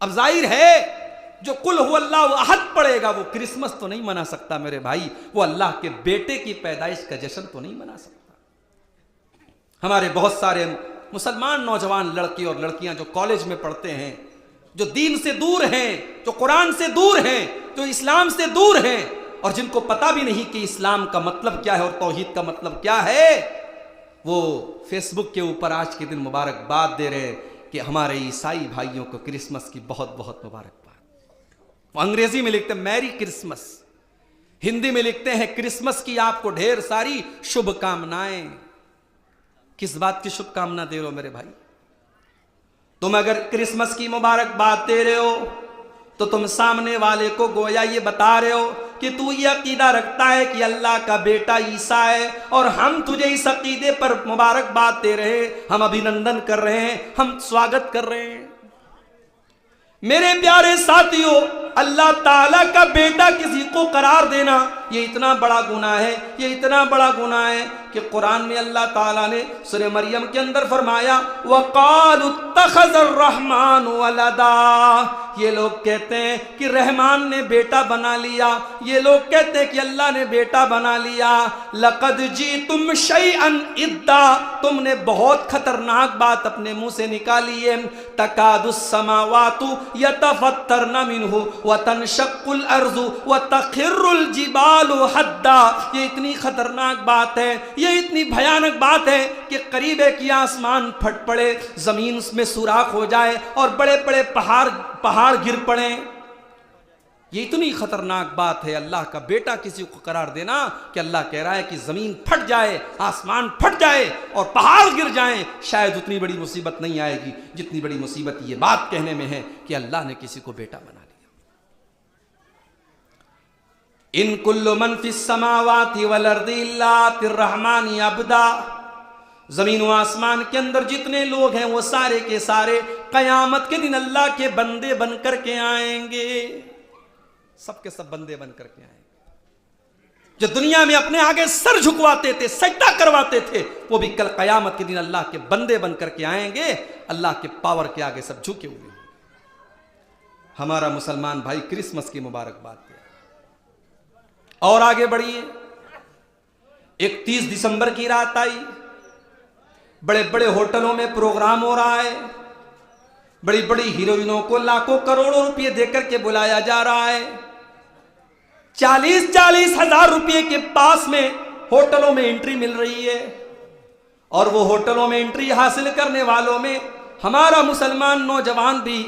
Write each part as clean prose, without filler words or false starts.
अब जाहिर है जो कुल हुवल्लाहु अहद पढ़ेगा वो क्रिसमस तो नहीं मना सकता मेरे भाई, वो अल्लाह के बेटे की पैदाइश का जश्न तो नहीं मना सकता। हमारे बहुत सारे मुसलमान नौजवान लड़के और लड़कियां जो कॉलेज में पढ़ते हैं, जो दीन से दूर हैं, जो कुरान से दूर हैं, जो इस्लाम से दूर हैं, और जिनको पता भी नहीं कि इस्लाम का मतलब क्या है और तौहीद का मतलब क्या है, वो फेसबुक के ऊपर आज के दिन मुबारकबाद दे रहे हैं कि हमारे ईसाई भाइयों को क्रिसमस की बहुत बहुत मुबारकबाद। वो अंग्रेजी में लिखते हैं मैरी क्रिसमस, हिंदी में लिखते हैं क्रिसमस की आपको ढेर सारी शुभकामनाएं। किस बात की शुभकामना दे रहे हो मेरे भाई? तुम अगर क्रिसमस की मुबारकबाद दे रहे हो तो तुम सामने वाले को गोया ये बता रहे हो कि तू ये अकीदा रखता है कि अल्लाह का बेटा ईसा है, और हम तुझे इस अकीदे पर मुबारकबाद दे रहे हैं, हम अभिनंदन कर रहे हैं, हम स्वागत कर रहे हैं। मेरे प्यारे साथियों, अल्लाह ताला का बेटा किसी को करार देना ये इतना बड़ा गुनाह है, ये इतना बड़ा गुनाह है कि कुरान में अल्लाह ताला ने सूरह मरियम के अंदर फरमाया वक़ालु इत्तख़ज़र रहमान वलदा। ये लोग कहते हैं कि रहमान ने बेटा बना लिया, ये लोग कहते हैं कि अल्लाह ने बेटा बना लिया। लक़द जीतुम शैअन इद्दा, तुमने बहुत खतरनाक बात अपने मुंह से निकाली है। तकादुस समावातु यतफ़त्तरन मिन्हु व तनशक्कुल अर्ज़ु व तख़िर्रुल जिबालु हद्दा। ये इतनी खतरनाक बात है, ये इतनी भयानक बात है कि करीब है कि आसमान फट पड़े, जमीन में सुराख हो जाए और बड़े बड़े पहाड़ गिर पड़े। ये इतनी खतरनाक बात है अल्लाह का बेटा किसी को करार देना कि अल्लाह कह रहा है कि जमीन फट जाए, आसमान फट जाए और पहाड़ गिर जाएं, शायद उतनी बड़ी मुसीबत नहीं आएगी जितनी बड़ी मुसीबत ये बात कहने में है कि अल्लाह ने किसी को बेटा बना लिया। इन कुल्लु मन फिस समावाति वल अर्दि इल्ला आतिर रहमानी अब्दा। जमीन व आसमान के अंदर जितने लोग हैं वो सारे के सारे कयामत के दिन अल्लाह के बंदे बन करके आएंगे, सबके सब बंदे बन करके आएंगे। जो दुनिया में अपने आगे सर झुकवाते थे, सजदा करवाते थे, वो भी कल कयामत के दिन अल्लाह के बंदे बन करके आएंगे, अल्लाह के पावर के आगे सब झुके हुए हैं। हमारा मुसलमान भाई क्रिसमस की मुबारकबाद दे। और आगे बढ़िए, 31 दिसंबर की रात आई, बड़े बड़े होटलों में प्रोग्राम हो रहा है, बड़ी बड़ी हीरोइनों को लाखों करोड़ों रुपए देकर के बुलाया जा रहा है। 40-40 हजार रुपए के पास में होटलों में एंट्री मिल रही है, और वो होटलों में एंट्री हासिल करने वालों में हमारा मुसलमान नौजवान भी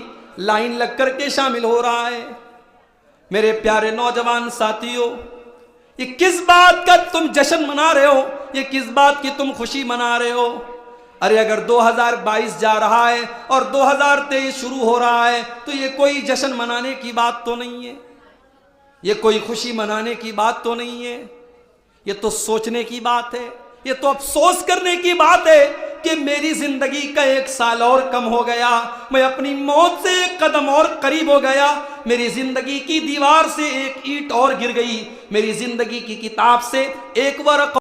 लाइन लग करके शामिल हो रहा है। मेरे प्यारे नौजवान साथियों, ये किस बात का तुम जश्न मना रहे हो? ये किस बात की तुम खुशी मना रहे हो? अरे अगर 2022 जा रहा है और 2023 शुरू हो रहा है तो ये कोई जश्न मनाने की बात तो नहीं है, ये कोई खुशी मनाने की बात तो नहीं है, ये तो सोचने की बात है, ये तो अफसोस करने की बात है कि मेरी जिंदगी का 1 साल और कम हो गया, मैं अपनी मौत से 1 कदम और करीब हो गया, मेरी जिंदगी की दीवार से 1 ईंट और गिर गई, मेरी जिंदगी की किताब से 1 वर्क